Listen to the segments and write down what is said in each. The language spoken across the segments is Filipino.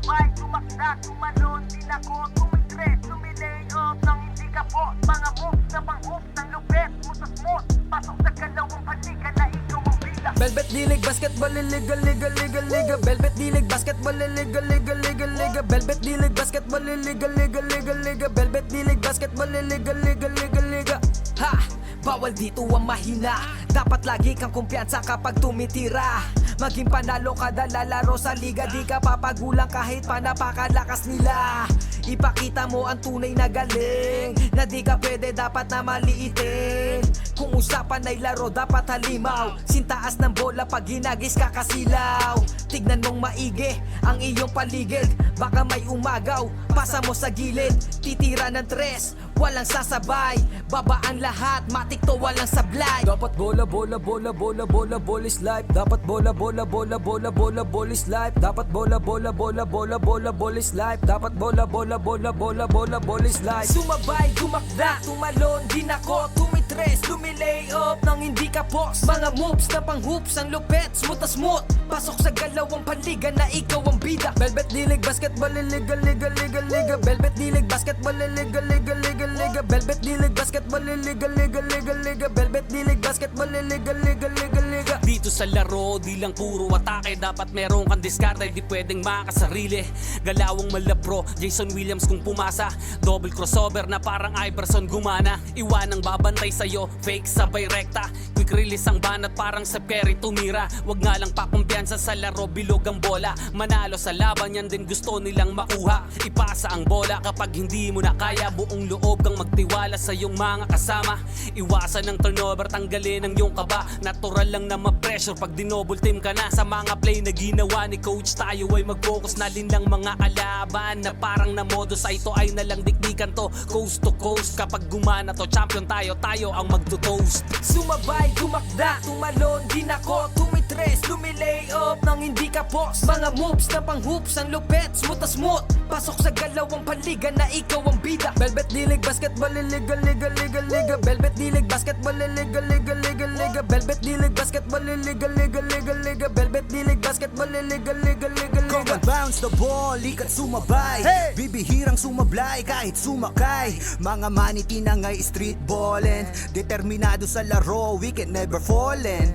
Sumabay, tumakda, tumalon, dinako, tumitres, tumilay up nang hindi ka po. Mga moves na pang-hoops ng lupet, mutas-mut, pasok sa kalawang paligan na ikaw ang bida. Velvet D-League Basketball Liga Liga Liga Liga Velvet D-League Basketball Liga Liga Liga Liga Velvet D-League Basketball Liga Liga Liga Liga Velvet D-League Basketball Liga Liga Liga Liga. Ha! Bawal dito ang mahina. Dapat lagi kang kumpiyansa kapag tumitira. Maging panalo kada lalaro sa liga. Di ka papagulang kahit pa napakalakas nila. Ipakita mo ang tunay na galing, na di ka pwede dapat na maliitin. Kung usapan ay laro dapat halimaw. Sintaas ng bola pag ginagis kakasilaw. Tignan mong maigi ang iyong paligid. Baka may umagaw, pasa mo sa gilid. Titira ng tres, walang sasabay. Baba ang lahat, matik to walang sablay. Dapat bola, bola, bola, bola, bola, bola is life. Dapat bola, bola, bola, bola, bola, bola is life. Dapat bola, bola, bola, bola, bola, bola is life. Dapat bola, bola, bola, bola, bola, bola is life. Sumabay, tumakda, tumalon, dinako, tumitres, lumilay up nang hindi ka post. Mga moves na pang-hoops, ang lupet, smooth na smooth. Pasok sa galawang paligan na ikaw ang bida. Velvet D-League Basketball Liga Liga Liga Liga Velvet D-League Basketball Liga Liga Liga Liga Velvet D-League Basketball Liga Liga Liga Liga Velvet D-League Basketball Liga Liga Liga Liga. Dito sa laro, di lang puro atake. Dapat meron kang diskarte, di pwedeng makasarili. Galawang malabro, Jason Williams kung pumasa. Double crossover na parang Iverson gumana. Iwanang babantay sa'yo, fake sabay rekta. Quick release ang banat parang Steph Curry tumira. Wag nga lang pakumpiyansa sa laro, bilog ang bola. Manalo sa laban, yan din gusto nilang makuha. Ipasa ang bola kapag hindi mo na kaya. Buong loob kang magtiwala sa iyong mga kasama. Iwasan ng turnover, tanggalin ang iyong kaba. Natural lang na ma-pressure pag dinouble team ka na. Sa mga play na ginawa ni coach, tayo ay mag-focus na lang mga kalaban. Na parang na modus, ay ito ay nalang dikdikan to. Coast to coast, kapag gumana to, champion tayo, tayo ang magto-toast. Sumabay, tumakda, tumalon, dinako, tumitres, lumilay up nang hindi ka post. Mga moves na pang-hoops, ang lupet, smooth na smooth. Pasok sa galawang paligan na ikaw ang bida. Velvet D-League Basketball Liga Liga Liga Liga Velvet D-League Basketball Liga Liga Liga Liga Velvet D-League Basketball Liga Liga Liga Liga Velvet D-League Basketball Liga Liga Liga Come Liga. and bounce the ball, ikat sumabay. Bibihirang sumablay kahit sumakay. Mga maniti na ngay street ballin'. Determinado sa laro, we can never fallin'.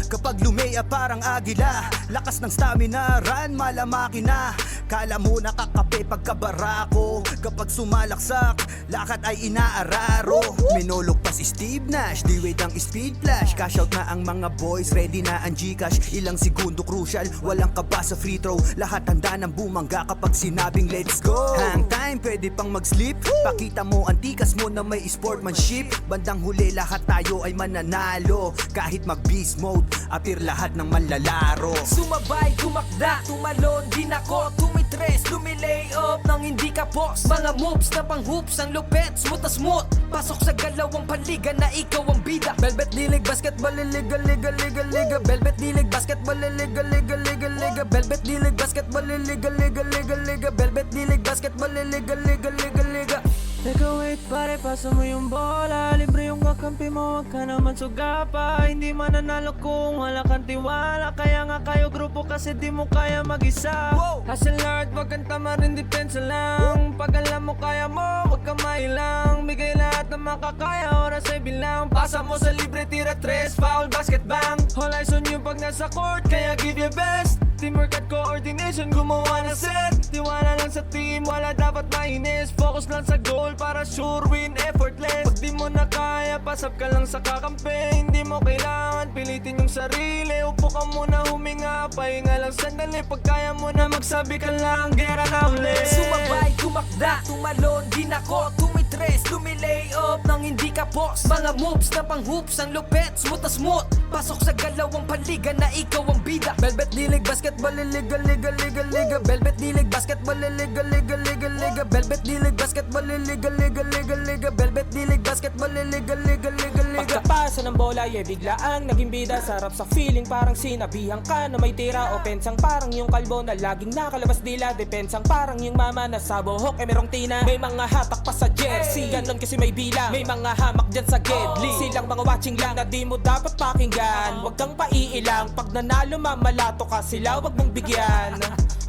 Kapag lumea parang agila, lakas ng stamina, run malamaki na. Kala mo nakakape pagkabarako. Kapag sumalaksak, lakad ay inaararo. Minulog pa si Steve Nash, di wait ang speed flash. Cash out na ang mga boys, ready na ang Gcash. Ilang segundo crucial, walang kaba sa free throw. Lahat handa ng bumangga kapag sinabing let's go. Hang time, pwede pang mag-sleep. Pakita mo ang tikas mo na may sportsmanship. Bandang huli lahat tayo ay mananalo. Kahit mag-beast mode, appear lahat ng manlalaro. Sumabay, tumakda, tumalon, dinako, tumitres, lumilay up nang hindi ka post. Mga moves na pang-hoops, ang lupet, smooth na smooth. Pasok sa galawang paligan na ikaw ang bida. Velvet D-League Basketball Liga Liga Liga Liga Velvet D-League Basketball Liga Liga Liga Liga Velvet D-League Basketball Liga Liga Liga Liga Velvet D-League Basketball Liga Liga Liga Liga. Teka wait pare, pasa mo yung bola. Libre yung kakampi mo, wag ka naman sugapa. Hindi mananalo kung wala kang tiwala. Kaya nga kayo grupo kasi di mo kaya mag-isa. Hustle hard, wag kang tamarin, depensa lang. Pag alam mo kaya mo, wag kang mailang. Bigay lahat ng makakaya, oras ay bilang. Pasa mo sa libre, tira tres, foul, basket bang. All eyes on you pag nasa court, kaya give your best. Teamwork at coordination, gumawa na set. Tiwala lang sa team, wala dapat mainis. Focus lang sa goal para sure win, effortless. Pag di mo na kaya, pasap ka lang sa kakampi. Hindi mo kailangan pilitin yung sarili. Upo ka muna, huminga, pahinga lang sandali. Pag kaya mo na magsabi ka lang, gera na ulit. Sumabay, tumakda, tumalon, dinako, tumitres, lumilay up nang hindi ka post. Mga moves na pang-hoops, ang lupet, smooth na smooth. Pasok sa galawang paligan na ikaw ang bida. Velvet D-League Basketball Liga Liga Liga Liga Velvet D-League Basketball Liga Liga Liga Liga Velvet D-League Basketball Liga Liga Liga Liga Velvet D-League Basketball Liga Liga Liga Liga. Pagkapasa ng bola, biglaang naging bida. Sarap sa feeling, parang sinabihan ka na may tira. Opensang parang yung kalbo na laging nakalabas dila. Depensang parang yung mama na sa buhok merong tina. May mga hatak pa sa jersey, ganon kasi may bilang. May mga hamak dyan sa gedli, silang mga watching lang na di mo dapat pakinggan. Huwag kang paiilang, pag nanalo mamalato ka sila, wag mong bigyan.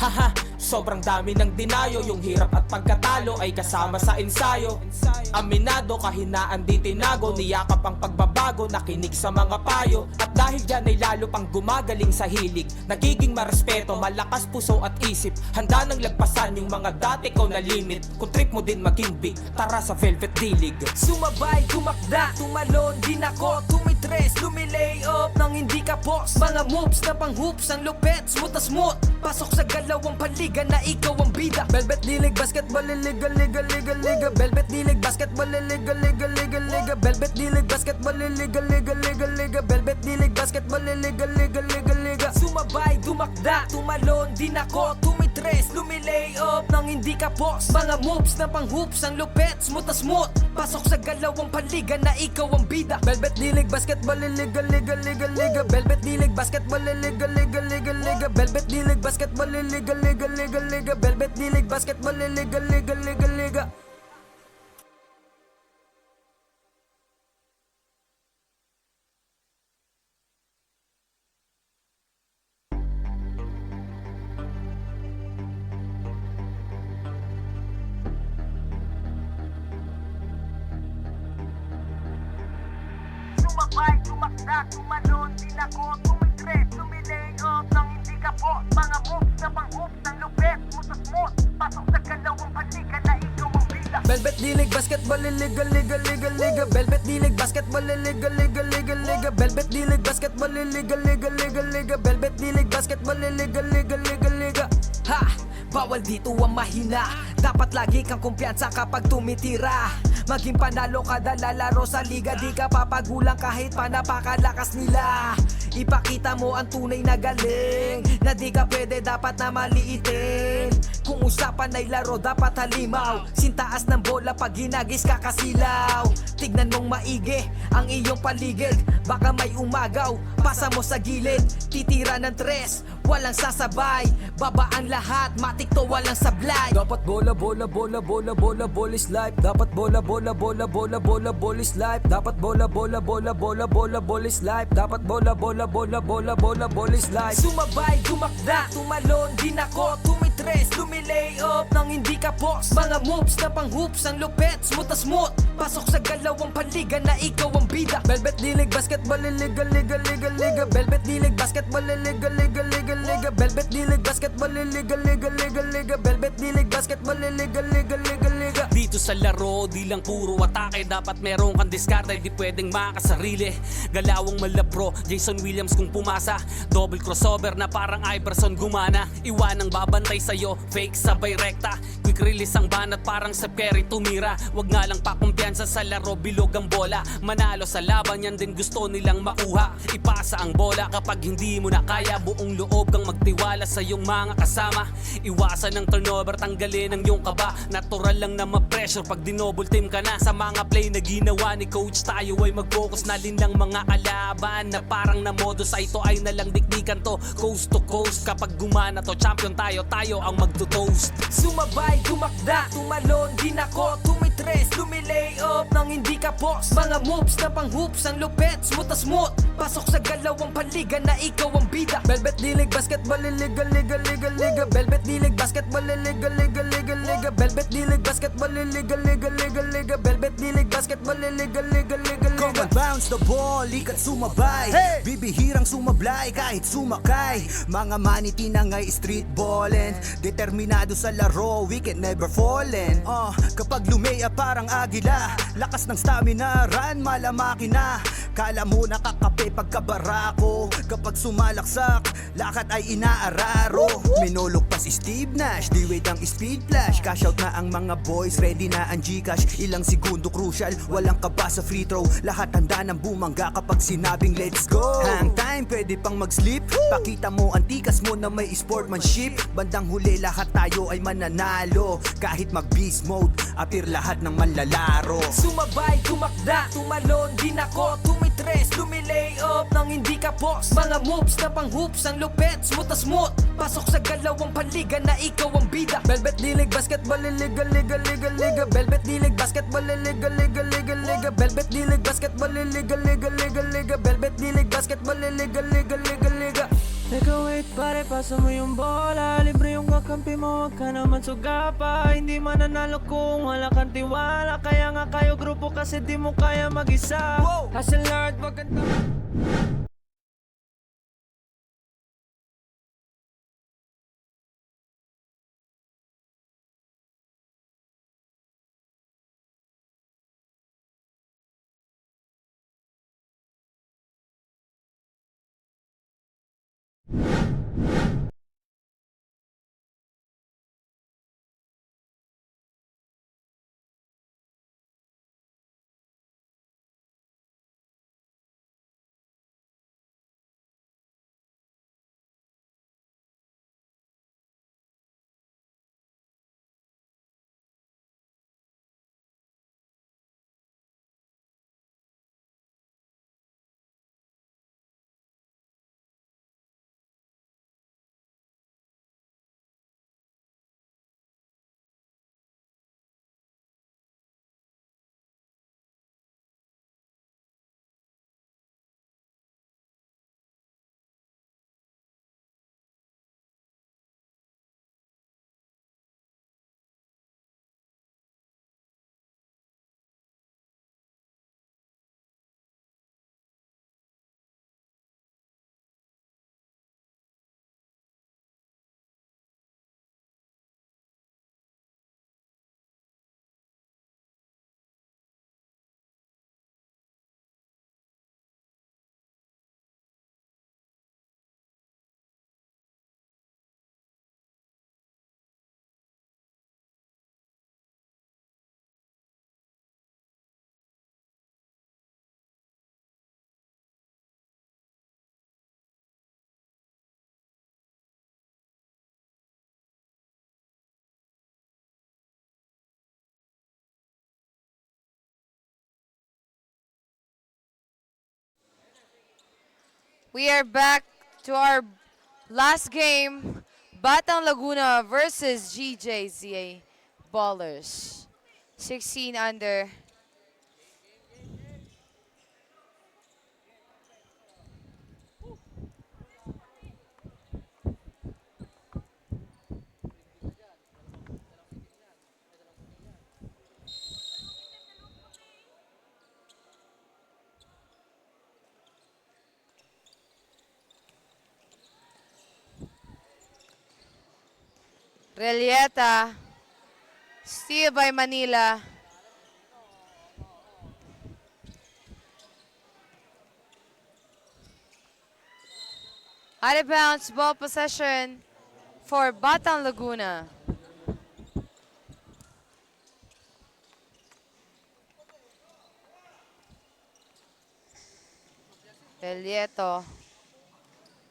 Haha, Sobrang dami ng dinayo, yung hirap at pagkatalo ay kasama sa ensayo. Aminado, kahinaan di tinago, niyakap ang pagbabago, nakinig sa mga payo. At dahil dyan ay lalo pang gumagaling sa hilig, nagiging marespeto, malakas puso at isip. Handa nang lagpasan yung mga dati ko na limit. Kung trip mo din maging big, tara sa Velvet Dilig. Sumabay, tumakda, tumalon, din ako tumitres, lumilay up nang hindi ka boss. Mga moves na pang hoops, ang lupet, smooth na smooth. Pasok sa galawang paligan na ikaw ang bida. Velvet Dilig, basketball, liga, liga, liga, liga. Velvet Dilig, basketball, liga, liga, liga, liga. Velvet Dilig, basketball, liga, liga, liga, liga. Velvet Dilig, basketball, liga, liga, liga, liga. Sumabay, tumakda, tumalon, din ako tumitres, lumilay up nang hindi ka boss. Mga moves na pang hoops, ang lupet, smooth na smooth. Pasok sa galawang paligan na ikaw ang bida. Velvet Dilig, basketball, liga, liga, liga, liga. Velvet Dilig, basketball, liga, liga, liga, liga. Velvet Dilig, basketball, liga, liga, liga, liga. Velvet Dilig, basketball, liga, liga, liga, liga. Sumabay, tumakda, tumalon, din ako tumitres, lumilay up nang hindi ka boss. Mga moves na pang hoops, ang lupet, smooth na smooth. Pasok sa galawang paligan na ikaw ang bida. Velvet Dilig, basketball, liga, liga, liga, liga. Velvet Dilig, basketball, liga, liga, liga, liga. Velvet Dilig, basketball, liga, liga, liga, liga. Velvet Dilig, basketball, liga, liga, liga, liga. Ha! Bawal dito ang mahina. Dapat lagi kang kumpiyansa kapag tumitira. Maging panalo kada lalaro sa liga, di ka papagulang kahit pa napakalakas nila. Ipakita mo ang tunay na galing, na di ka pwede dapat na maliitin. Kung usapan ay laro dapat halimaw, sintaas ng bola pag ginagis kakasilaw. Tignan mong maigi ang iyong paligid, baka may umagaw, pasa mo sa gilid. Titira ng tres, walang sasabay, babaan lahat, matik to walang sablay. Dapat bola, bola, bola, bola, bola, bola is life. Dapat bola, bola, bola, bola, bola, bola is life. Dapat bola, bola, bola, bola, bola, bola is life. Dapat bola, bola, bola, bola, bola, bola is life. Sumabay, tumakda, tumalon, din ako tumitres, lumilay up nang hindi ka boss. Mga moves na pang hoops, ang lupet, smooth na smooth. Pasok sa galawang paligan na ikaw ang bida. Velvet Dilig, basketball, liga, liga, liga, liga. Velvet Dilig, basketball, liga, liga, liga, liga. Velvet Dilig, basketball, liga, liga, liga, liga. Velvet Dilig, basketball, liga, liga, liga, liga. Dito sa laro, di lang puro atake, dapat meron kang diskarte, di pwedeng makasarili. Galawang malabro, Jason Williams kung pumasa. Double crossover na parang Iverson gumana. Iwanang babantay sa'yo, fake sabay rekta. Quick release ang banat parang Steph Curry tumira. Wag nga lang pakumpiyansa sa laro, bilog ang bola. Manalo sa laban, yan din gusto nilang makuha. Ipasa ang bola kapag hindi mo na kaya. Buong loob kang magtiwala sa iyong mga kasama. Iwasan ng turnover, tanggalin ang iyong kaba. Natural lang na ma-pressure pag dinouble team ka na. Sa mga play na ginawa ni coach, tayo ay mag-focus na din lang mga kalaban. Na parang na modo sa ito ay nalang dikdikan to, coast to coast. Kapag gumana to, champion tayo, tayo ang magto-toast. Sumabay, tumakda, tumalon, din ako tumitres, lumilay up nang hindi ka boss. Mga moves na pang hoops, ang lupet, smooth na smooth. Pasok sa galawang paligan na ikaw ang bida. Velvet Dilig, basketball, liga, liga, liga, liga. Velvet Dilig, basketball, liga, liga, liga, liga. Velvet Dilig, basketball, liga, liga, liga, liga. Velvet Dilig, basketball, liga, liga, liga, Come liga. and bounce the ball, likat sumabay. Bibihirang sumablay kahit sumakay. Mga maniti na nga'y street ballin', determinado sa laro, we can never fallin'. Kapag lumea parang agila, lakas ng stamina, run malamaki na. Kala mo nakakape pagkabarako, kapag sumalaksak, lakad ay inaararo. Minulok pa si Steve Nash, di wait ang speed flash. Cash out na ang mga boys, ready na ang Gcash. Ilang segundo crucial, walang kaba sa free throw. Lahat handa ng bumangga kapag sinabing let's go. Hang time, pwede pang mag-sleep. Pakita mo ang tikas mo na may sportsmanship. Bandang huli lahat tayo ay mananalo. Kahit mag-beast mode, appear lahat ng manlalaro. Sumabay, tumakda, tumalon, din ako tumitres, lumilay up nang hindi ka boss. Mga moves na pang hoops, ang lupet, smooth na smooth. Pasok sa galawang paligan na ikaw ang bida. Velvet Dilig, basketball, liga, liga, liga, liga. Velvet Dilig, basketball, liga, liga, liga, liga. Velvet Dilig, basketball, liga, liga, liga, liga. Velvet Dilig, basketball, liga, liga, liga, liga. Teka wait pare, pasa mo yung bola. Libre yung kakampi mo, wag ka naman sugapa. Hindi mananalo kung wala kang tiwala. Kaya nga kayo grupo kasi di mo kaya mag-isa. Hustle hard, wag kang We are back to our last game. Batang Laguna versus GJZA Ballers. 16 under. Relieta. Steal by Manila. Out of bounds, ball possession for Batang Laguna. Relieto.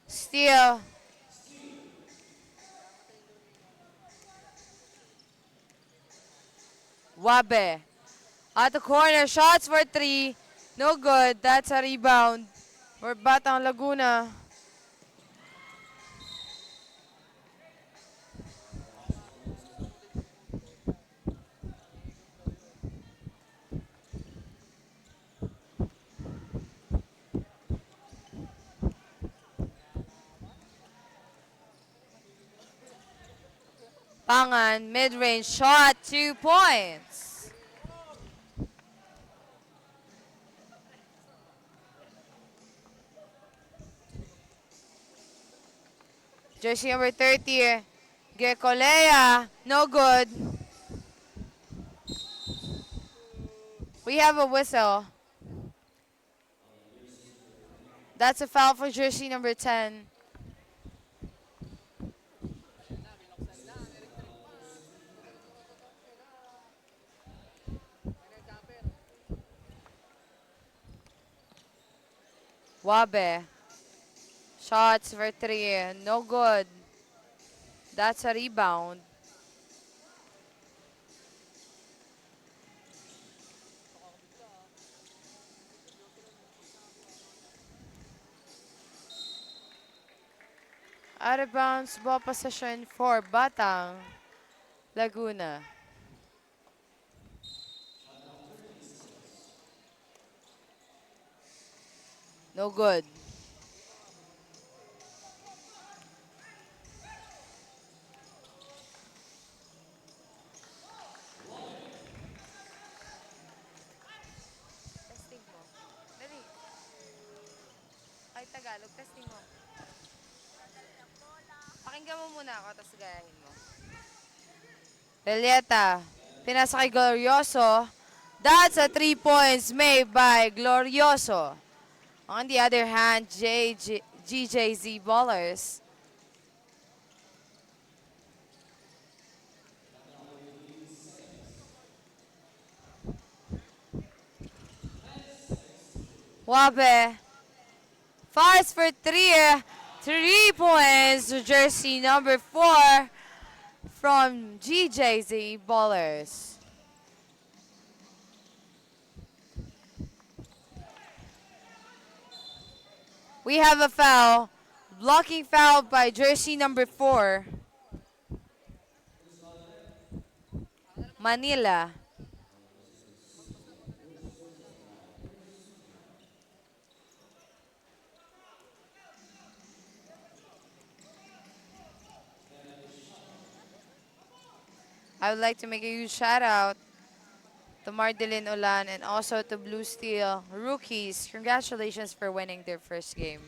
Steal. Wabe. At the corner, shots for 3. No good. That's a rebound for Batang Laguna. Pangan, mid-range shot, 2 points. Jersey number 30, Gekolea, no good. We have a whistle. That's a foul for jersey number 10. Wabe. Shots for 3. No good. That's a rebound. Out of bounds, ball possession for Batang Laguna. No good. Tagalog, testing mo. Pakinggan mo muna ako, tapos gayahin mo. Relieta, pinasa kay Glorioso. That's a 3 points made by Glorioso. On the other hand, GJZ Ballers. Wabe fires for 3. 3 points to jersey number 4 from GJZ Ballers. We have a foul. Blocking foul by jersey number 4. Manila. I would like to make a huge shout out to Mardelin Ulan and also to Blue Steel rookies. Congratulations for winning their first game.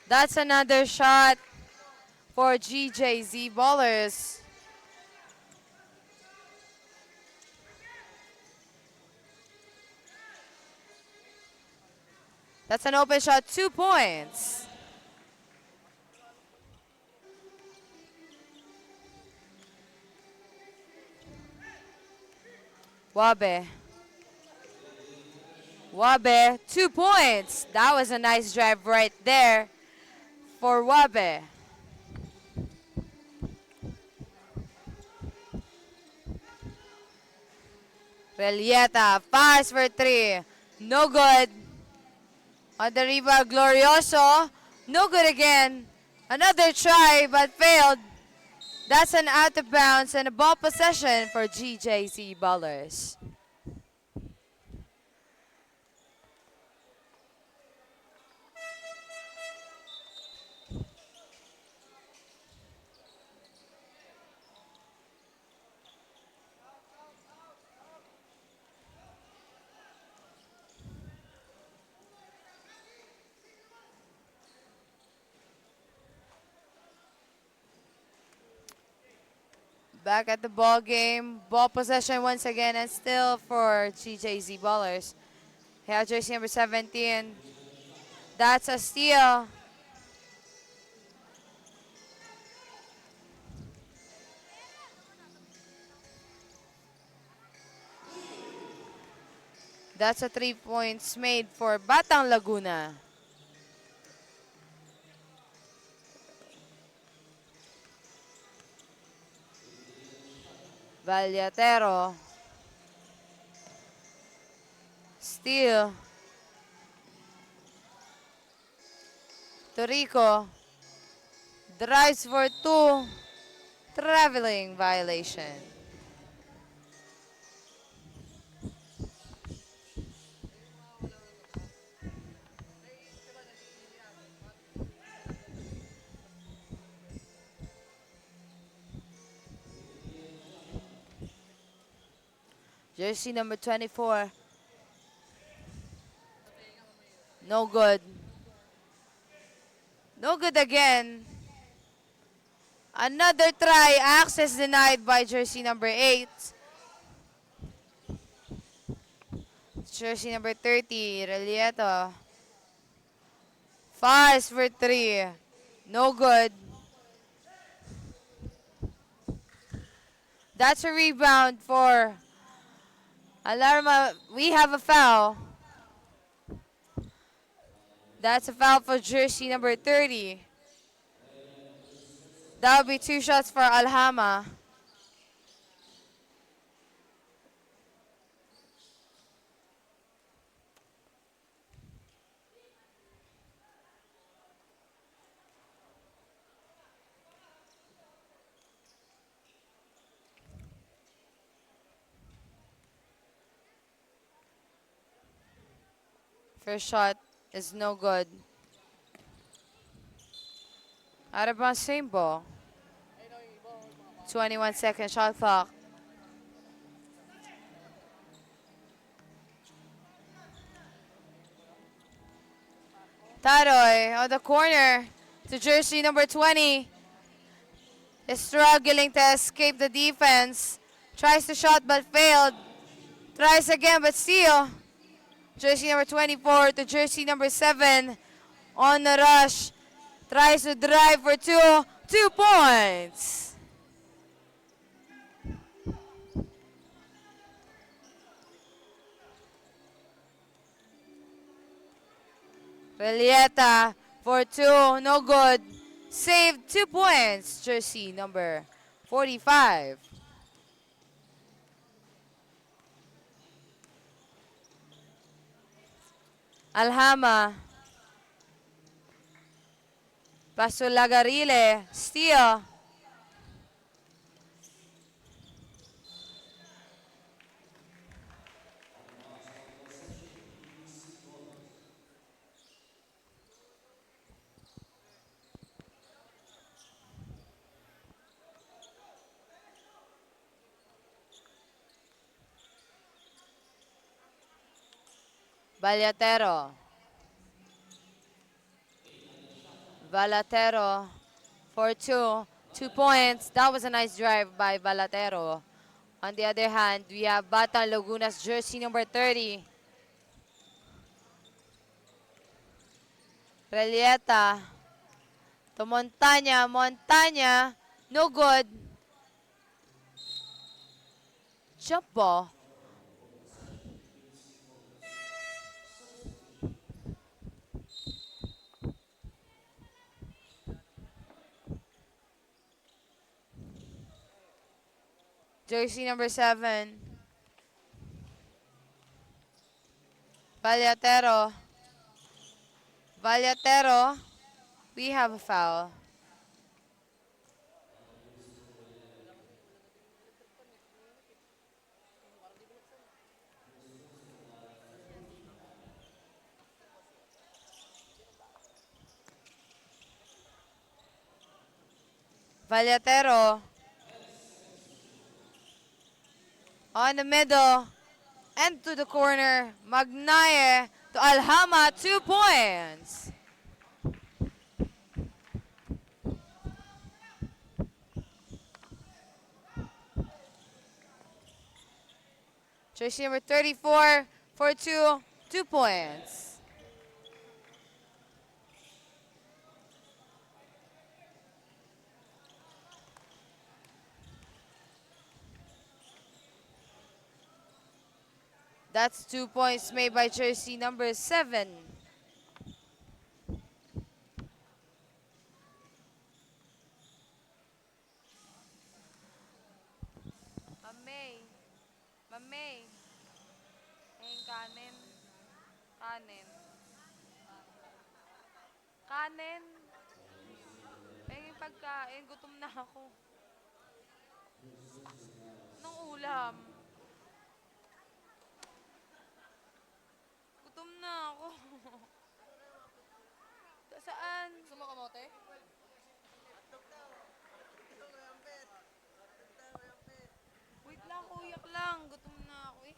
That's another shot for GJZ Ballers. That's an open shot, 2 points. Wabe. Wabe, 2 points. That was a nice drive right there for Wabe. Relieta fires for 3. No good. On the rebound, Glorioso. No good again. Another try but failed. That's an out of bounds and a ball possession for GJZ Ballers. Back at the ball game. Ball possession once again and still for GJZ Ballers. We have jersey number 17. That's a steal. That's a 3 points made for Batang Laguna. Vallatero. Steal. Torico. Drives for 2. Traveling violation. Jersey number 24. No good. No good again. Another try. Access denied by jersey number 8. Jersey number 30. Relieto. Fires for 3. No good. That's a rebound for Alarma. We have a foul. That's a foul for jersey number 30. That would be 2 shots for Alhama. First shot is no good. Out of bounds, same ball. 21-second shot clock. Taroy on the corner to jersey number 20. Is struggling to escape the defense. Tries to shot but failed. Tries again but still. Jersey number 24 to jersey number 7 on the rush. Tries to drive for 2. 2 points. Relieta for 2. No good. Saved 2 points. Jersey number 45. Alhama. Pasulagarile. Steal. Ballatero. Ballatero for 2. 2 points. That was a nice drive by Ballatero. On the other hand, we have Batang Laguna's jersey number 30. Relieta. To Montaña. Montaña. No good. Jump ball. Jersey number 7. Ballatero. Ballatero. We have a foul. Ballatero. On the middle. And to the corner. Magnaye to Alhama. 2 points. Jersey number 34 for 2. 2 points. That's 2 points made by jersey number 7. Mamay. Mamay. Ayun, kanin. Kanin. Kanin. Ayun, pagkain. Gutom na ako. Anong ulam? Gutom na ako. Saan? Gusto mo kamote? Wait lang, kuyak lang. Gutom na ako eh.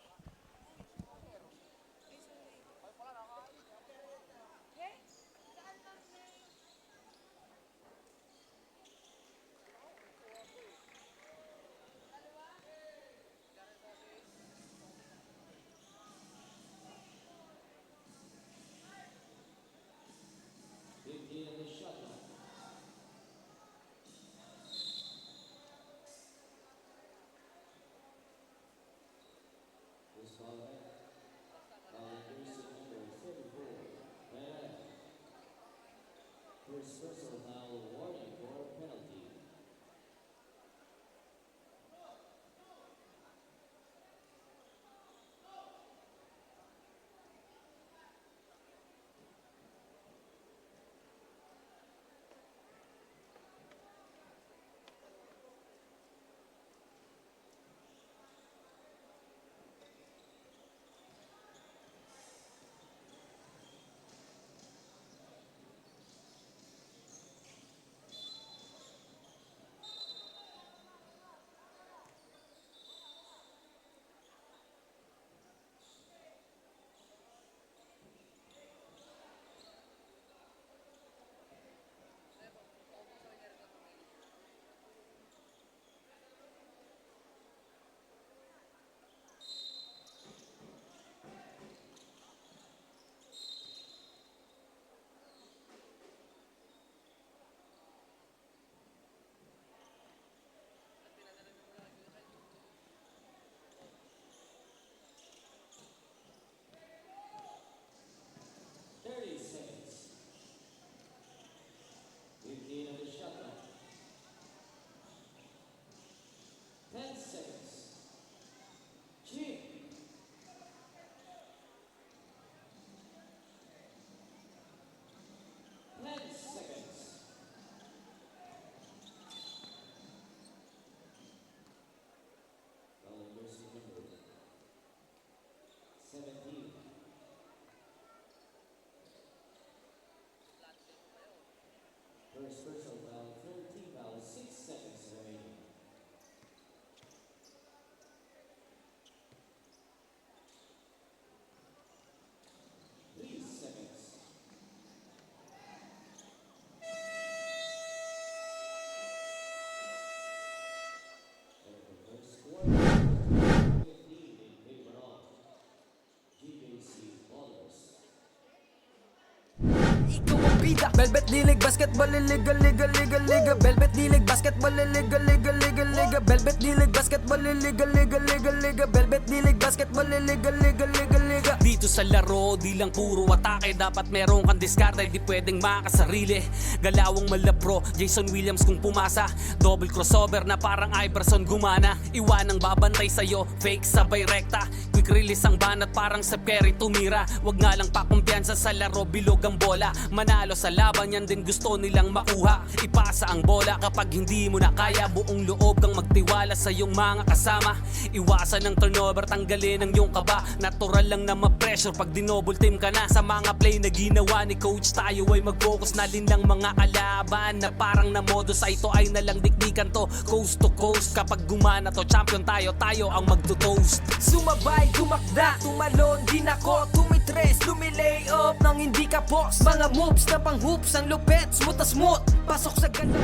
bida. Velvet D-League Basketball Liga Liga Liga Liga. Velvet D-League Basketball Liga Liga Liga Liga. Velvet D-League Basketball Liga Liga Liga Liga. Velvet D-League Basketball Liga Liga Liga Liga. Dito sa laro, di lang puro atake. Dapat meron kang diskarte, di pwedeng makasarili. Galawang malabro, Jason Williams kung pumasa. Double crossover na parang Iverson gumana. Iwanang babantay sa'yo, fake sabay rekta. Quick release ang banat parang sa Curry tumira. Wag nga lang pakumpiyansa sa laro, bilog ang bola. Manalo sa laban, yan din gusto nilang makuha. Ipasa ang bola kapag hindi mo na kaya. Buong loob kang magtiwala sa iyong mga kasama. Iwasan ng turnover, tanggalin ang iyong kaba. Natural lang na ma-pressure pag dinouble team ka na. Sa mga play na ginawa ni coach, tayo ay mag-focus na din ng mga kalaban. Na parang na modus ay ito ay nalang dikdikan to. Coast to coast, kapag gumana to, champion tayo, tayo ang magto-toast. Sumabay, tumakda, tumalon, din ako, tumitres, lumilay up nang hindi ka post. Mga moves na pang hoops, ang lupet, smooth na smooth, pasok sa ganda.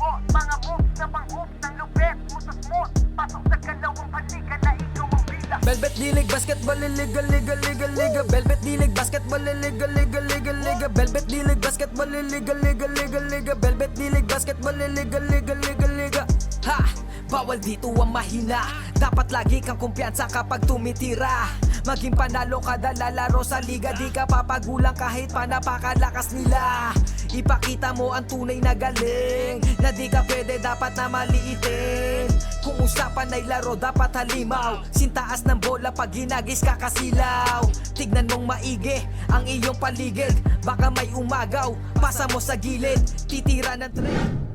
bot Mga moves na pang-oops ng lupet mo sa smooth Pasok sa kalawang palika na ikaw ang bilang Velvet D-League basketball liga liga liga liga Velvet D-League basketball liga liga liga liga Velvet D-League basketball liga liga liga liga Velvet D-League basketball liga liga liga liga. Ha! Bawal dito ang mahina. Dapat lagi kang kumpiyansa kapag tumitira. Maging panalo kada lalaro sa liga. Di ka papagulang kahit pa napakalakas nila. Ipakita mo ang tunay na galing. Na di ka pwede dapat na maliitin. Kung usapan ay laro dapat halimaw. Sintaas ng bola pag ginagis kakasilaw. Tignan mong maigi ang iyong paligid. Baka may umagaw, pasa mo sa gilid. Titira ng tren.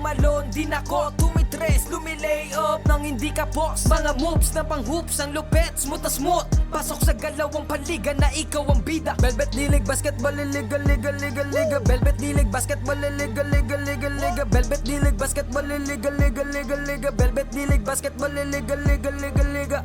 tumalon, din ako tumitres, lumilay up nang hindi ka boss. Mga moves na pang hoops, ang lupet, smooth na smooth. Pasok sa galawang paliga na ikaw ang bida. Velvet dilig, basketball, liga, liga, liga, liga. Velvet dilig, basketball, liga, liga, liga, liga. Velvet dilig, basketball, liga, liga, liga, liga. Velvet dilig, basketball, liga, liga, liga, liga.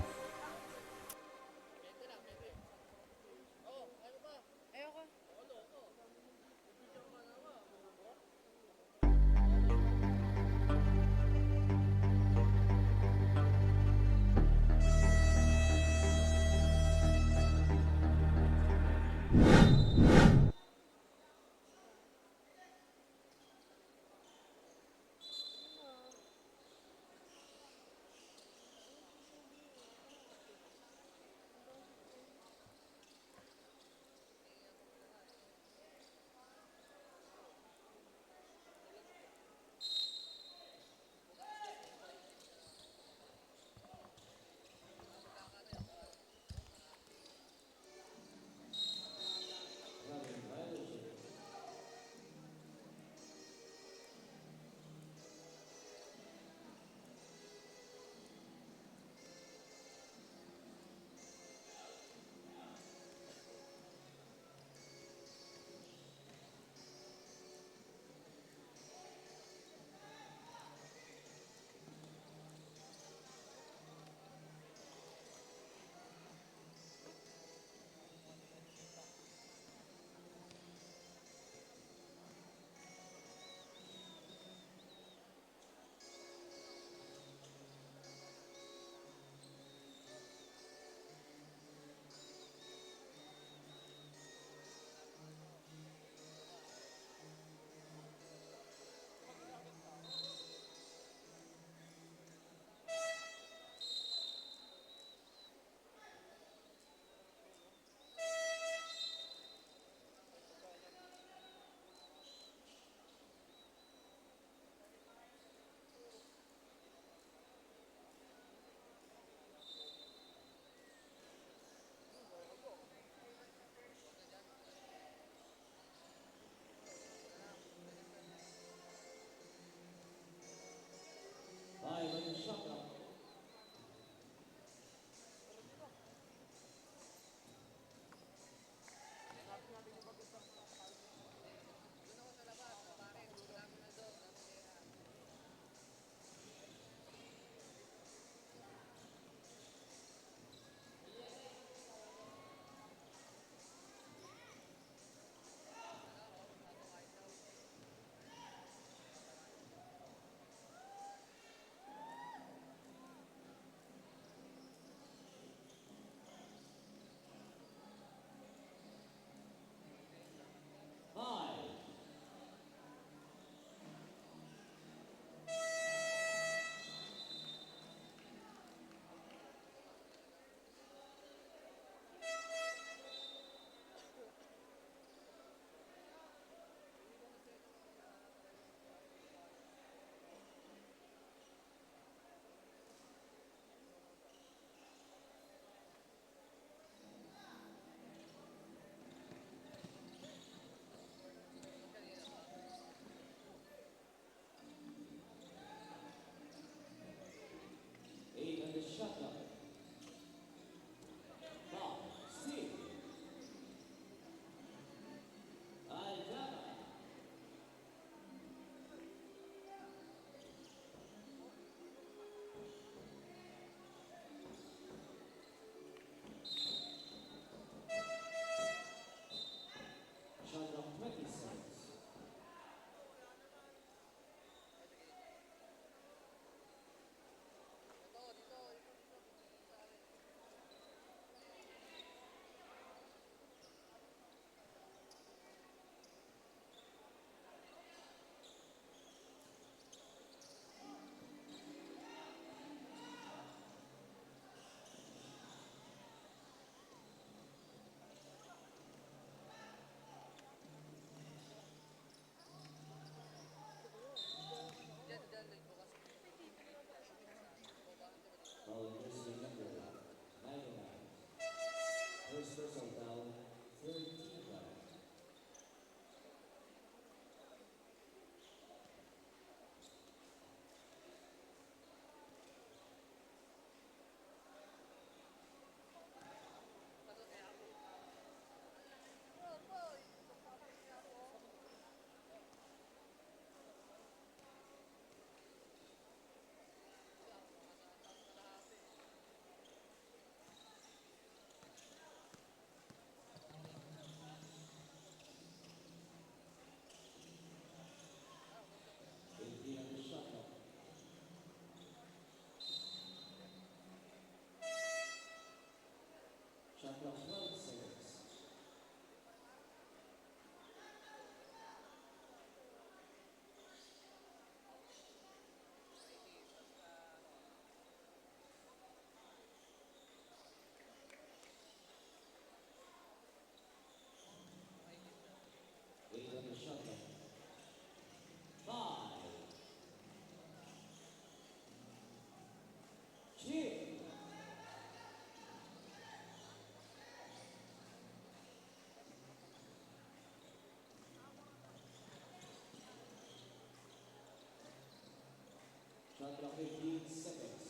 Shot clock 15 seconds.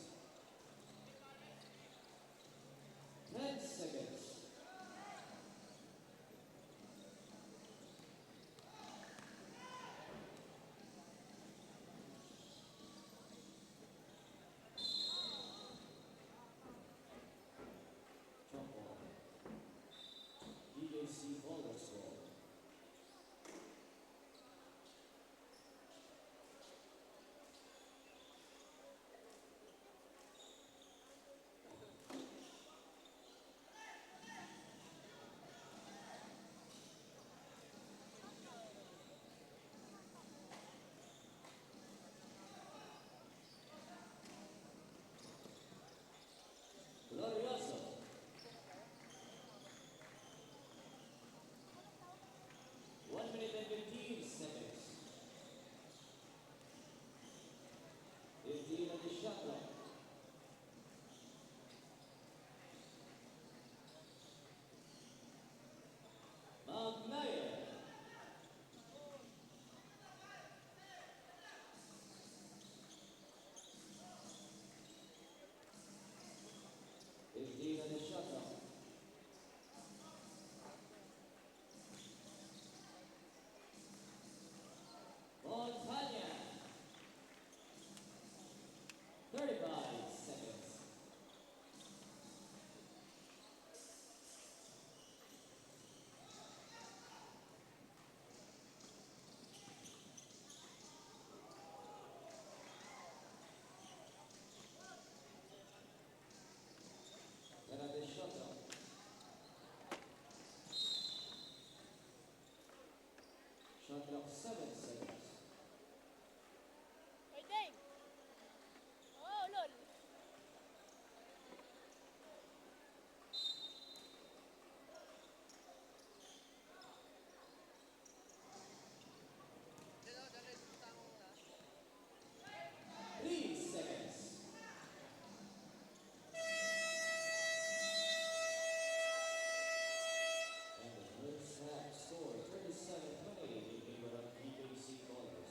10 seconds. Jump ball. DJC Bowler Score. Glorioso. One minute and 15 seconds. 15 on the shot clock. Mount Mayer. Fifteen on the shot clock. Montagna. 35 seconds. Another shot clock. Shot clock 7 seconds. Three seconds. And the first half score 37-20 in favor of DJC Bowlers.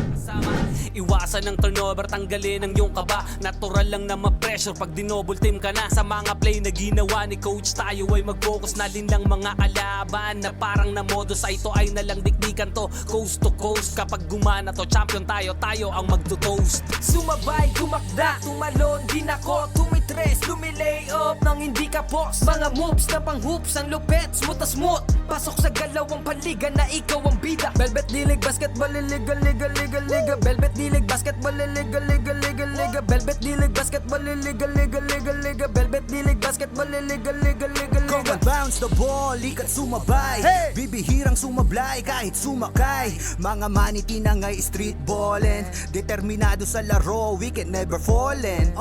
Kasama, iwasan ng turnover, tanggalin ang iyong kaba. Natural lang na ma-pressure pag dinouble team ka na. Sa mga play na ginawa ni coach, tayo ay mag-focus na din lang mga kalaban na parang na modus. Ay ito ay nalang dikdikan to, coast to coast. Kapag gumana to, champion tayo, tayo ang magto-toast. Sumabay, gumakda, tumalon, din ako tumitres, lumilay up nang hindi ka post. Mga moves na pang hoops, ang lupet, smooth na smooth. Pasok sa galawang paliga na ikaw ang bida. Velvet dilig, basketball, liga, liga, liga, liga. Velvet dilig, basketball, liga, liga, liga, liga. Velvet dilig, basketball, liga, liga, liga, liga. Velvet dilig, basketball, liga, liga, liga, Kung liga. mag-bounce the ball, ikat sumabay. Bibihirang sumablay kahit sumakay. Mga maniti na ngay street ballin'. Determinado sa laro, we can never fallin'.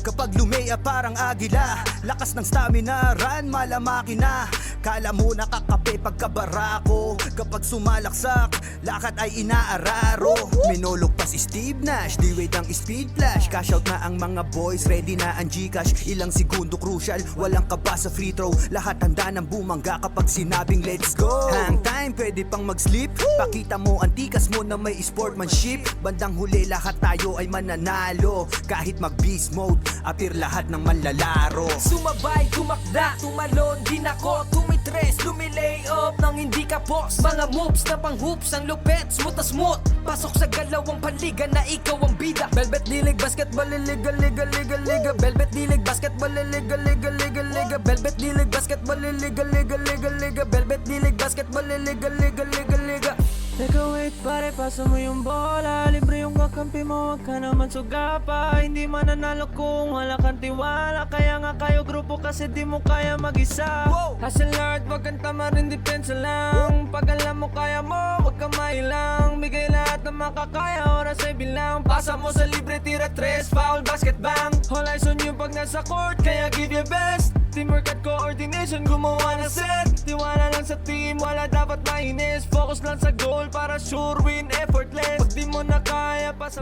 Kapag lumea parang agila, lakas ng stamina, run malamaki na. Kala mo nakakape pagkabarako. Kapag sumalaksak, lakad ay inaararo. Minulog pa si Steve Nash, di wait ang speed flash. Cash out na ang mga boys, ready na ang Gcash. Ilang segundo crucial, walang kaba sa free throw. Lahat handa ng bumangga kapag sinabing let's go. Hang time, pwede pang mag-sleep. Pakita mo ang tikas mo na may sportsmanship. Bandang huli lahat tayo ay mananalo. Kahit mag-beast mode, appear lahat ng manlalaro. Sumabay, gumakda, tumalon, din ako tumitres, lumilay up nang hindi ka post. Mga moves na pang hoops, ang lupet, smooth na smooth. Pasok sa galawang paliga na ikaw ang bida. Velvet dilig, basketball, liga, liga, liga, liga. Velvet dilig, basketball, liga, liga, liga, liga. Velvet dilig, basketball, liga, liga, liga, liga. Velvet dilig, basketball, liga, liga, liga, liga. Take away Kahit pare pasa mo yung bola, libre yung kakampi mo, wag ka naman suga pa. Hindi mananalo kung wala kang tiwala, kaya nga kayo grupo kasi di mo kaya mag-isa. Hustle hard, wag kang tamarin, depensa lang. Pag alam mo kaya mo, wag kang mailang. Bigay lahat ng makakaya, oras ay bilang. Pasa mo sa libre, tira 3, foul, basket bang. All eyes on you pag nasa court, kaya give your best. Teamwork at coordination, gumawa na set. Tiwala lang sa team, wala dapat mainis. Focus lang sa goal para sure win, effortless. Pag di mo na kaya, pasa.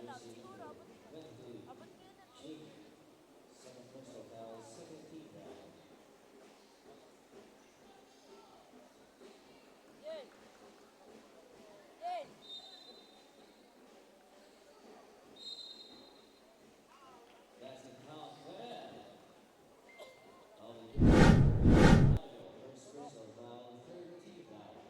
Jake, second personal foul, second team foul. That's the count for that. First personal foul, third team foul.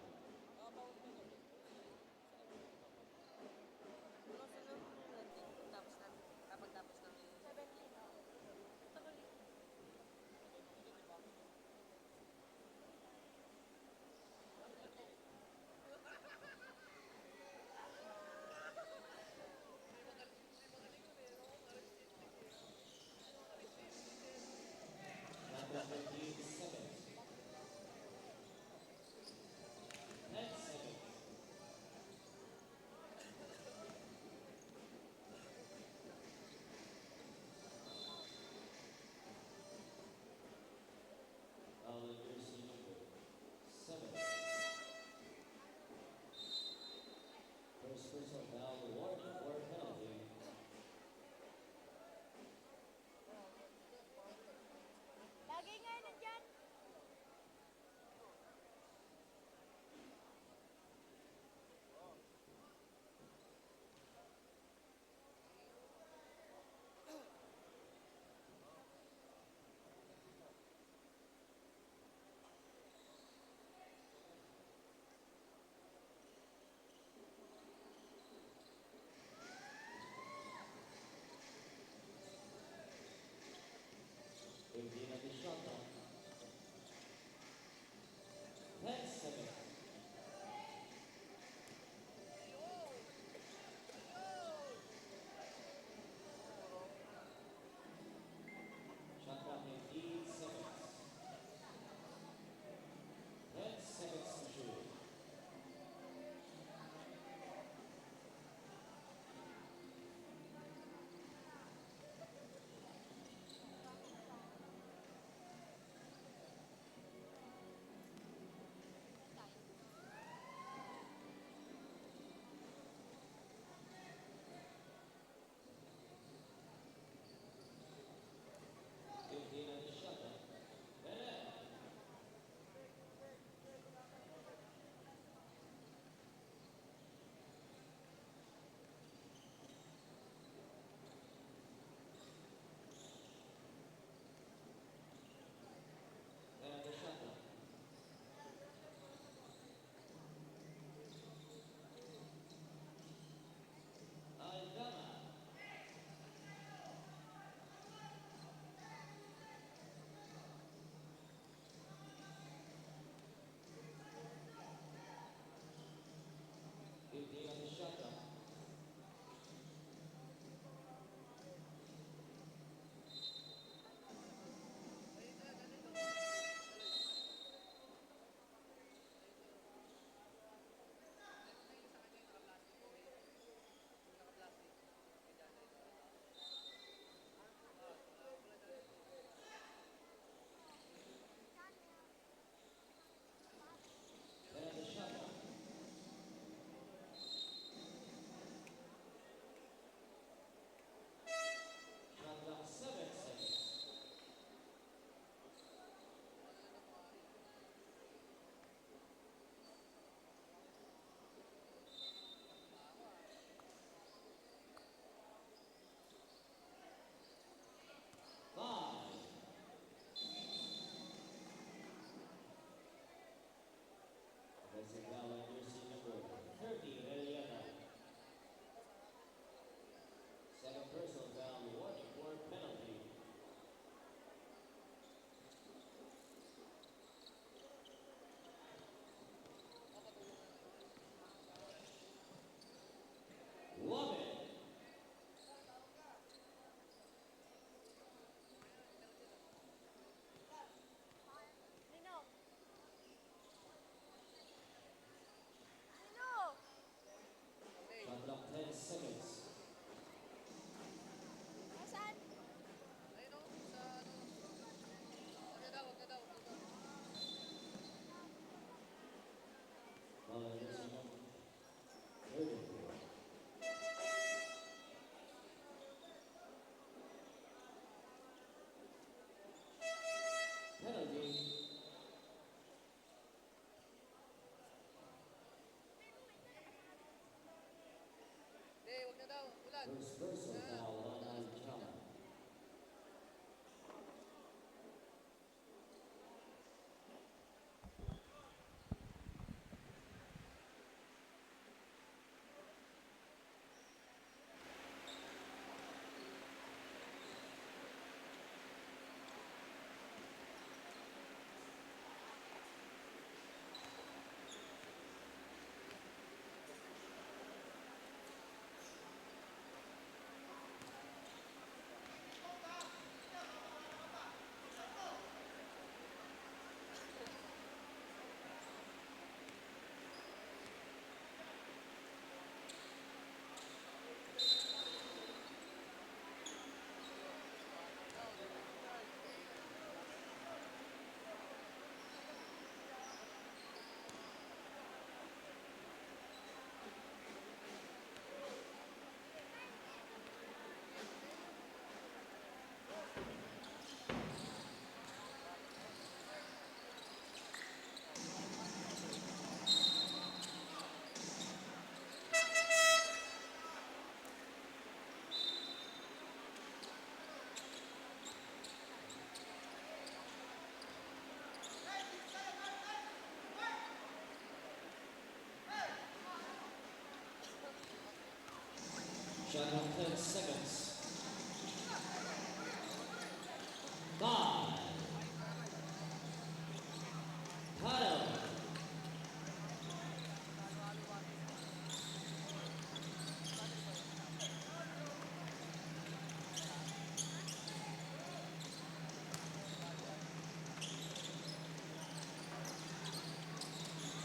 Shot clock 10 seconds. 5. Huddle.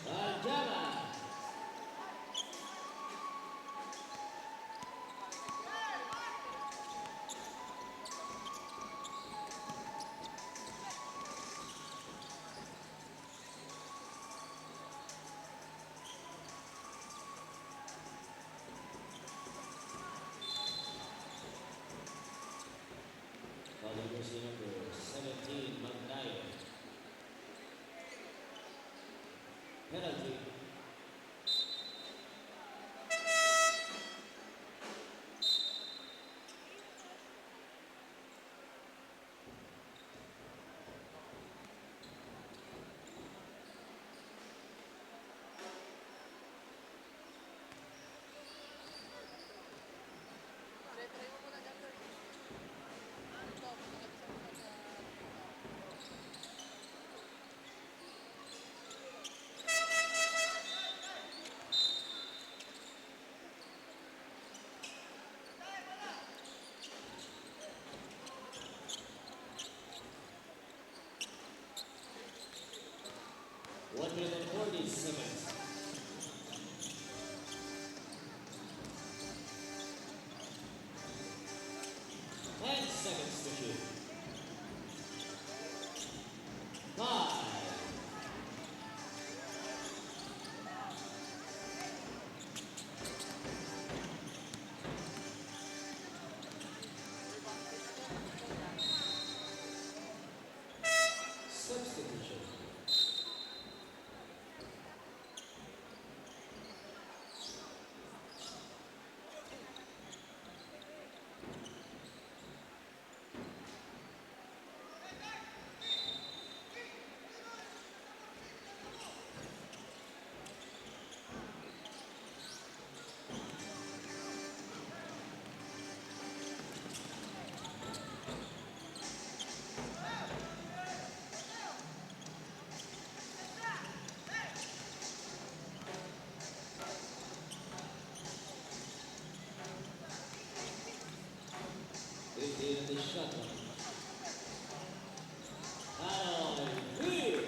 Aljama. Foul jersey number 17, Magnayo. Penalty. One minute and 40 seconds. Ten seconds to shoot. 5. Substitution. In the shot clock. Good.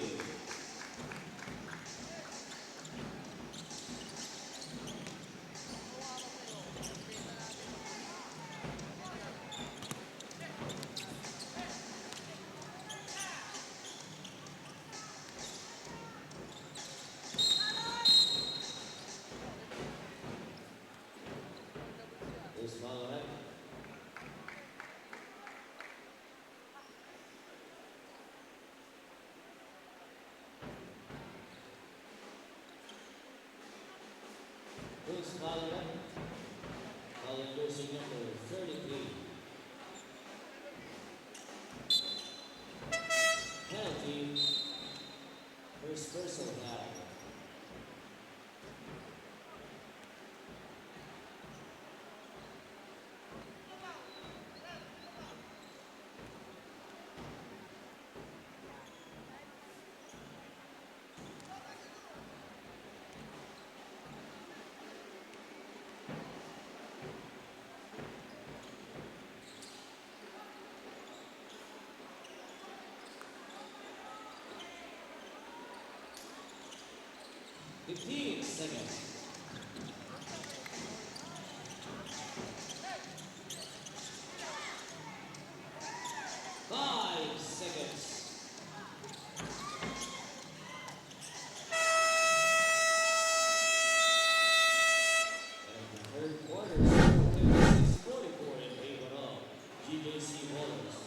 Is foul right? Who's foul right? Foul jersey number 33. Penalty. First personal foul. Fifteen seconds. 5 seconds. And the third quarter, 56-44 in favor of GJC Ballers.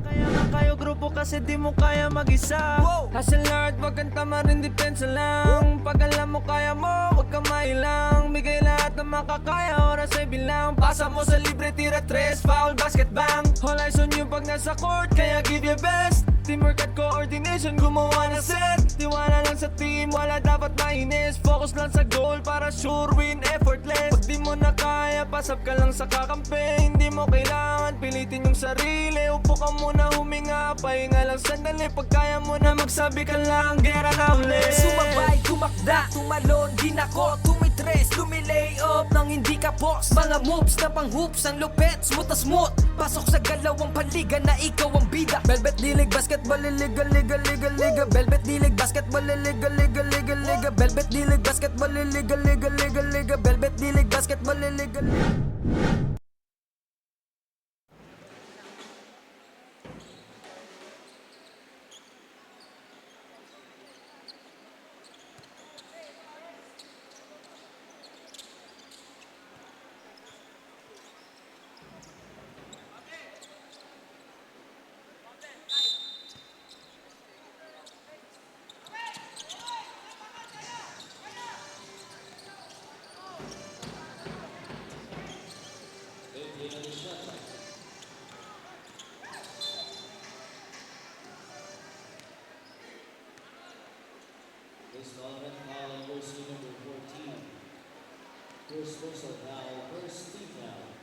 Kaya nga kayo grupo kasi di mo kaya mag-isa. Hustle hard, wag kang tamarin, depensa lang. Pag alam mo kaya mo, wag kang mailang. Bigay lahat ng makakaya, oras ay bilang. Pasa mo sa libre, tira 3, foul, basket, bang. All eyes on you pag nasa court, kaya give your best. Teamwork at coordination, gumawa na set. Tiwala lang sa team, wala dapat mainis. Focus lang sa goal para sure win, effortless. Pag di mo na kaya, pasap ka lang sa kakampi. Hindi mo kailangan pilitin yung sarili. Upo ka muna, huminga, pahinga lang sandali. Pag kaya mo na magsabi ka lang, gera na ulit. Sumabay, tumakda, tumalon, ginako, tumitres, lumilay up nang hindi ka boss. Mga moves na pang hoops, ang lupet, smooth na smooth. Pasok sa galawang paliga na ikaw ang bida. Velvet dilig, basketball, liga, liga, liga, liga. Velvet dilig, basketball, liga, liga, liga, liga. Velvet dilig, basketball, liga, liga, liga, liga. Velvet dilig, basketball, liga, liga. First ball and foul on jersey number 14. First personal foul, first team foul.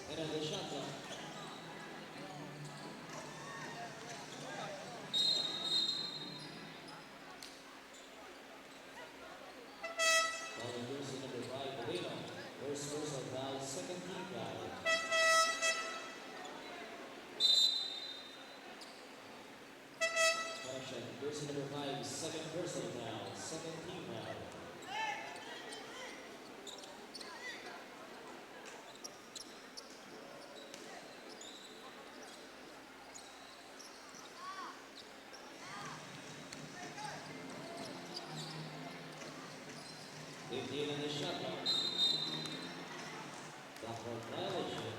And on the shot clock. Foul jersey number 5, Moreno. First personal foul, second team foul. Correction, jersey number 5, second personal foul, second team foul. Fifteen on the shot clock. Backcourt violation.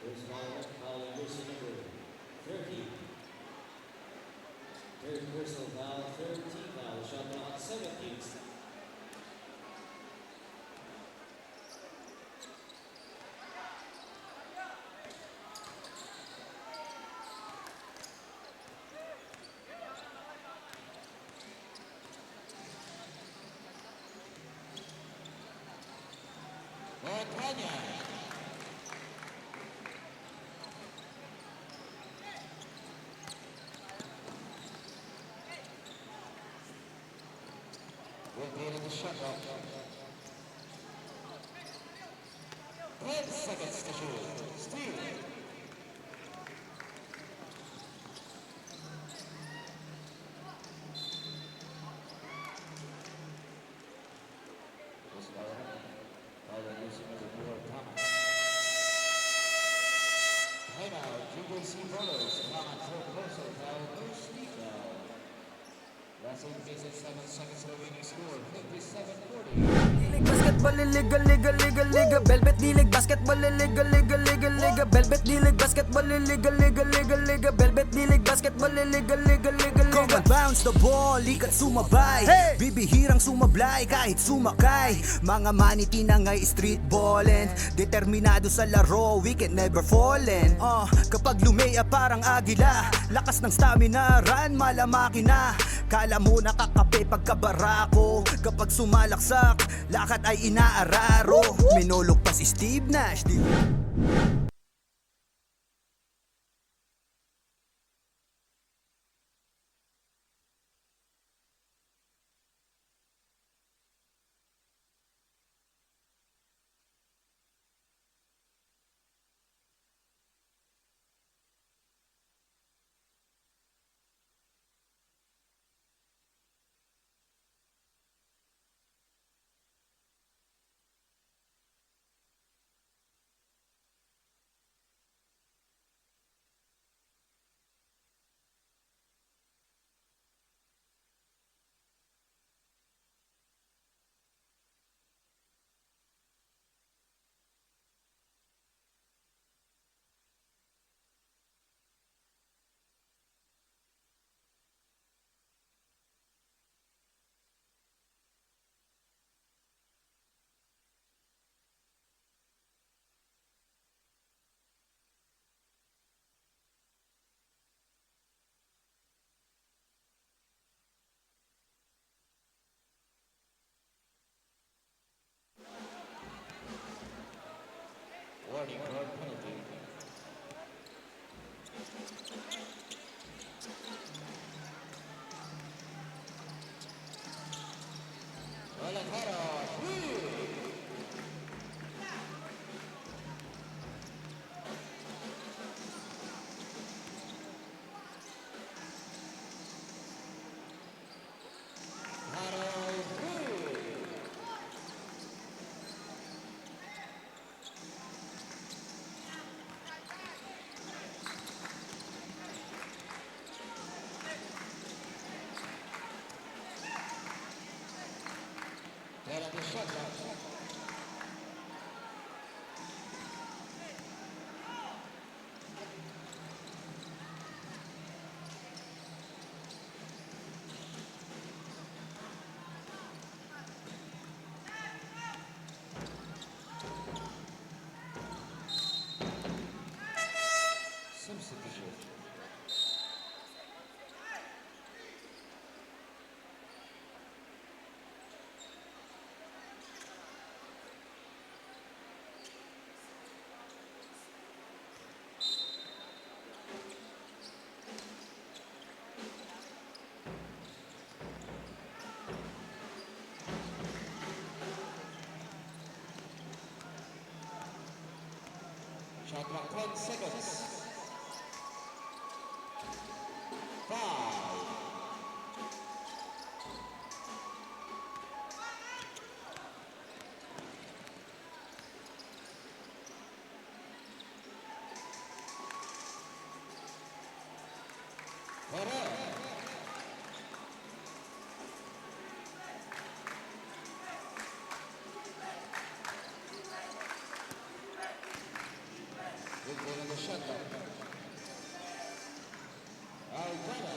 First foul on jersey number 30. Third personal foul, third team foul. Shot clock 17. Rotating the shot clock. 10 seconds to shoot. Steal. Timeout, GJC Bowlers, comment for personal foul, first team foul. Last 8 minutes and 7 seconds remaining score, 57-40. Dilig, basket, illegal, legal, legal, legal. Velvet D-League basketball illegal, legal, legal, legal. Velvet D-League basketball illegal, legal, legal, legal. Velvet D-League basketball illegal, legal, legal, Come legal. and bounce the ball, likat sumabay. Bibihirang sumablay kahit sumakay. Mga maniti na ngay street ballin', determinado sa laro, we can never fallen. Kapag lumea parang agila, lakas ng stamina, run malamaki na. Kala mo nakakape pagkabarako, kapag sumalaksak, lakad ay inaararo. Minulog pa si Steve Nash, di Warning card penalty. Alejandro, penalty shot clock. Substitution. Shot clock 10 seconds. 5, 4, good ball on the shot clock. Aldana.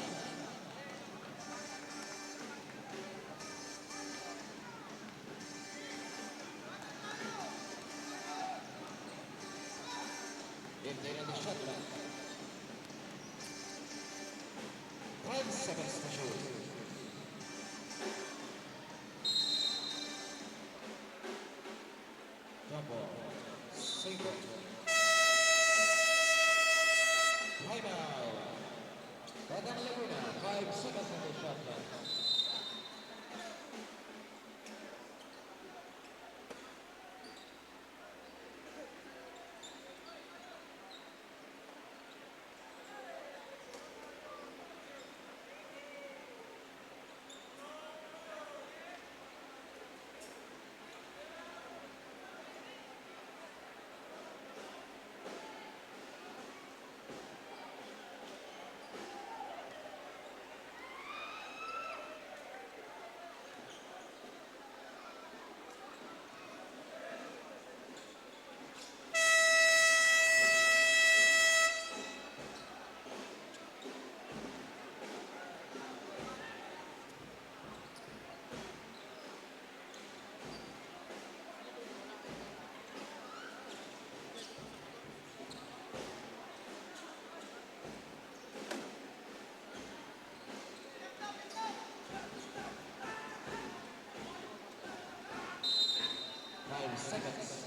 If they on the shot clock. 10 seconds to shoot. Jump ball. Save it. Timeout. Batang Laguna, 5 seconds on the shot clock. 5 seconds.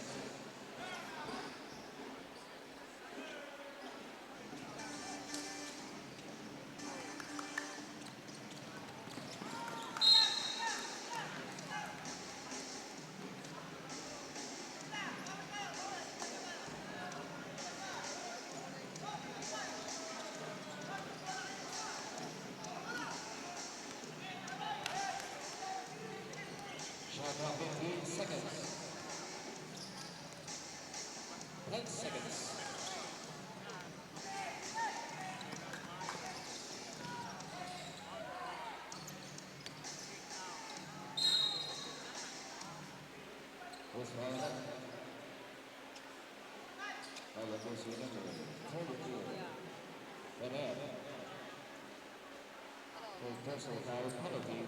Shot clock 15 seconds. 10 seconds. What's wrong with that? Oh, that goes to the number 42. Bennett. For personal foul penalty.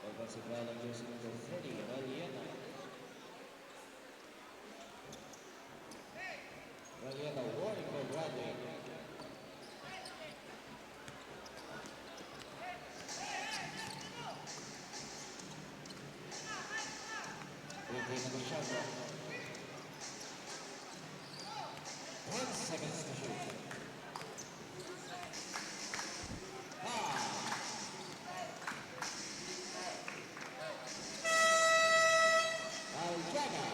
Offensive foul on jersey number 30, Valiena. Valiena warning for Bradley. Replay on the shot clock. 10 seconds to shoot. Aljaga.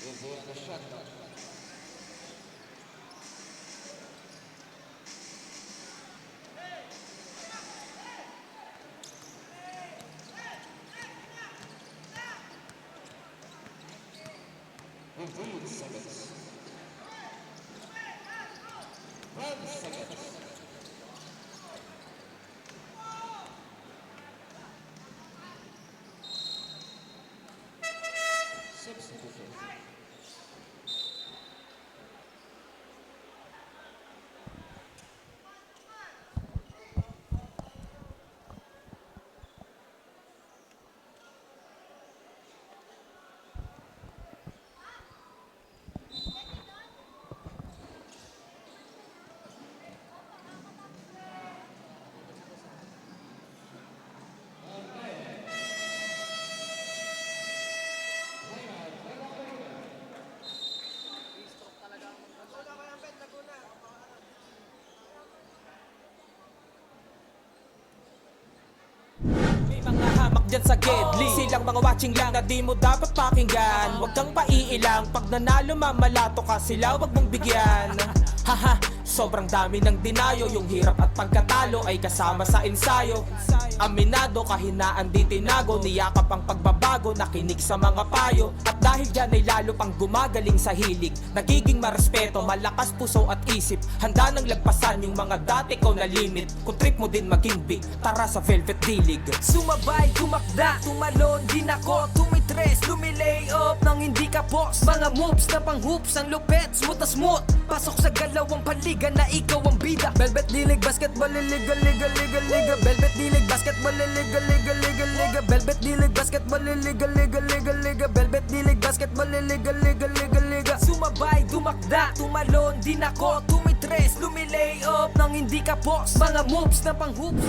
Replay on the shot clock. Fifteen seconds. 1 second. Substitution. May mga hamak dyan sa Gedli. Silang mga watching lang na di mo dapat pakinggan. Huwag kang paiilang, pag nanalo mamalato ka sila, wag mong bigyan. Haha, sobrang dami ng dinayo. Yung hirap at pagkatalo ay kasama sa ensayo. Aminado, kahinaan di tinago. Niyakap ang pagbabago, nakinig sa mga payo. At dahil dyan ay lalo pang gumagaling sa hilig. Nagiging marespeto, malakas puso at isip. Handa nang lagpasan yung mga dati ko na limit. Kung trip mo din maging big, tara sa Velvet D-League. Sumabay, tumakda, tumalon din ako. Tumitres, lumilay up nang hindi ka boss. Mga moves na pang hoops, ang lupet, smooth na smooth. Pasok sa galawang paliga na ikaw ang bida. Velvet D-League, basketball, liga, liga, liga, liga. Velvet D-League, basketball, liga, liga, liga, liga. Velvet D-League, basketball, liga, liga, liga, liga. Velvet D-League, basketball, liga, liga, liga, liga. Sumabay, tumakda, tumalon din ako. Tumitres, lumilay up nang hindi ka boss. Mga moves na pang hoops.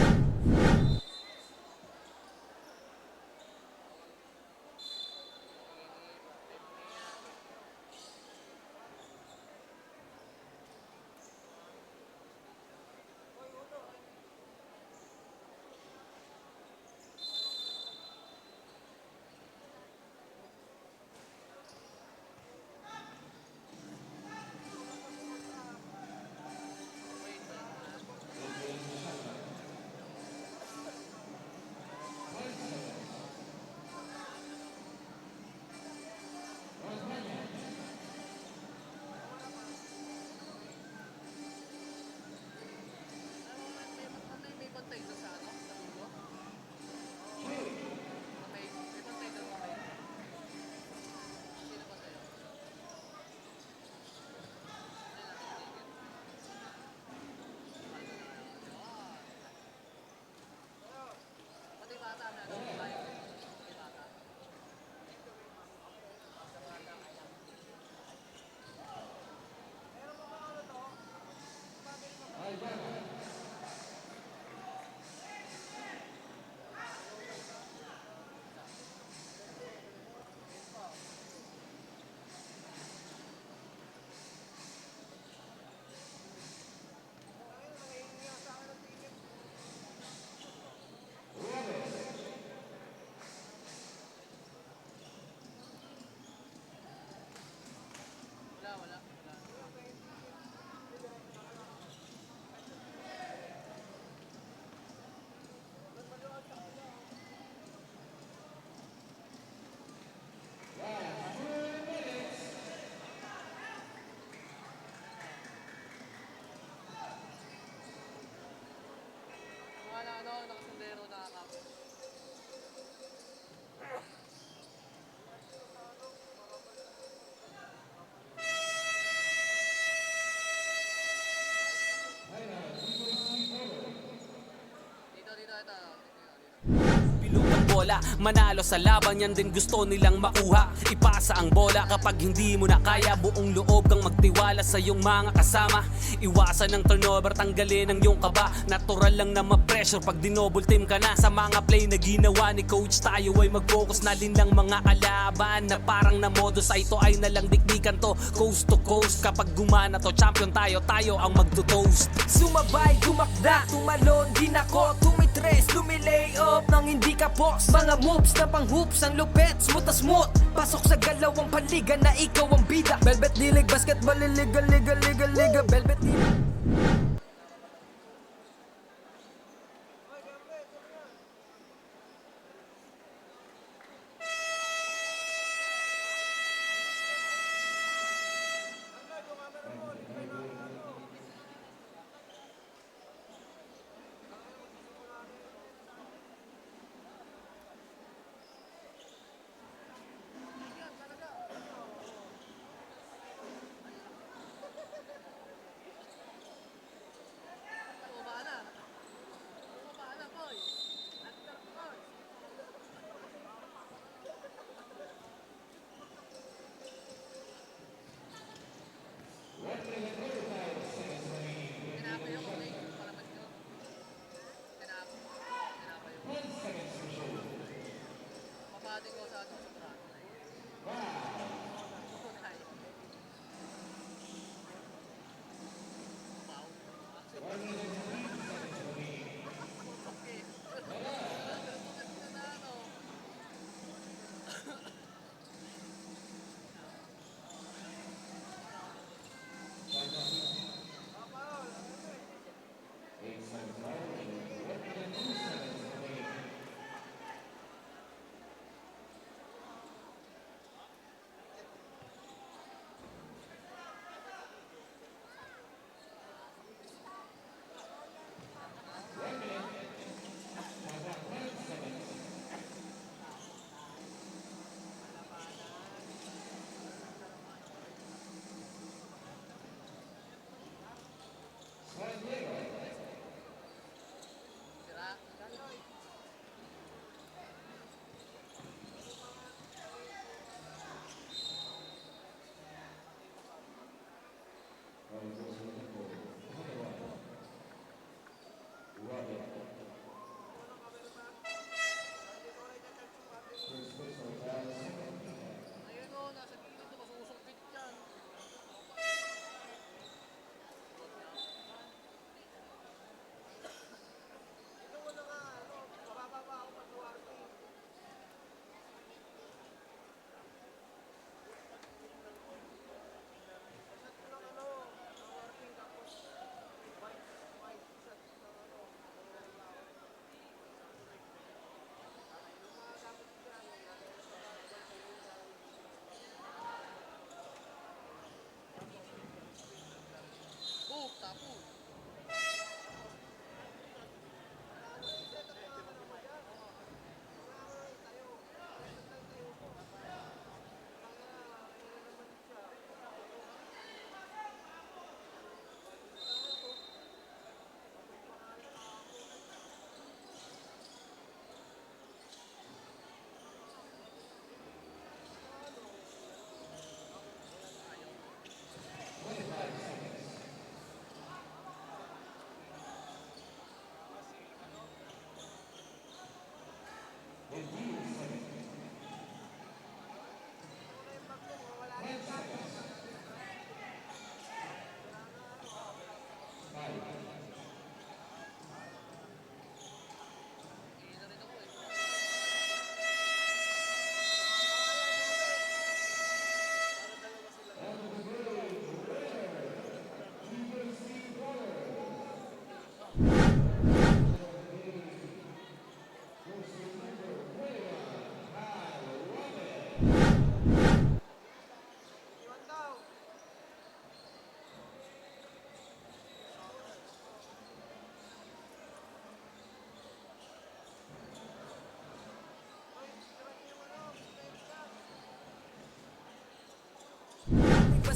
bola. Manalo sa laban, yan din gusto nilang makuha. Ipasa ang bola kapag hindi mo na kaya. Buong loob kang magtiwala sa iyong mga kasama. Iwasan ng turnover, tanggalin ang iyong kaba. Natural lang na ma-pressure pag dinouble team ka na. Sa mga play na ginawa ni coach, tayo ay mag-focus na din lang mga kalaban. Na parang na modus, ay ito ay nalang dikdikan to. Coast to coast, kapag gumana to, champion tayo, tayo ang magto-toast. Sumabay, tumakda, tumalon, din ako tumitres, lumilay up nang hindi ka box. Mga moves na pang hoops, ang lupet, smooth na smooth. Pasok sa galawang paliga na ikaw ang bida. Velvet D-League, basketball, liga, liga, liga, liga. Velvet D-League.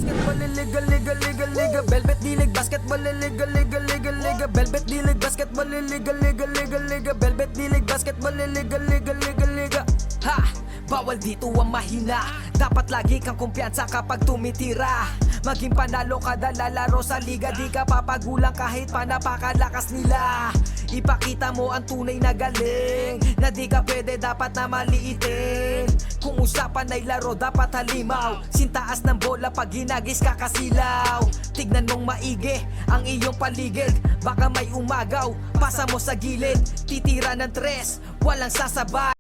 basketball illegal legal legal legal Velvet D-League basketball illegal legal legal legal Velvet D-League basketball illegal legal legal legal Velvet D-League basketball illegal legal legal legal. Ha! Bawal dito ang mahina. Dapat lagi kang kumpiyansa kapag tumitira. Maging panalo kada lalaro sa liga. Di ka papagulang kahit pa napakalakas nila. Ipakita mo ang tunay na galing, na di ka pwede dapat na maliitin. Kung usapan ay laro dapat halimaw. Sintaas ng bola pag ginagis kakasilaw. Tignan mong maigi ang iyong paligid. Baka may umagaw, pasa mo sa gilid. Titira ng tres, walang sasabay.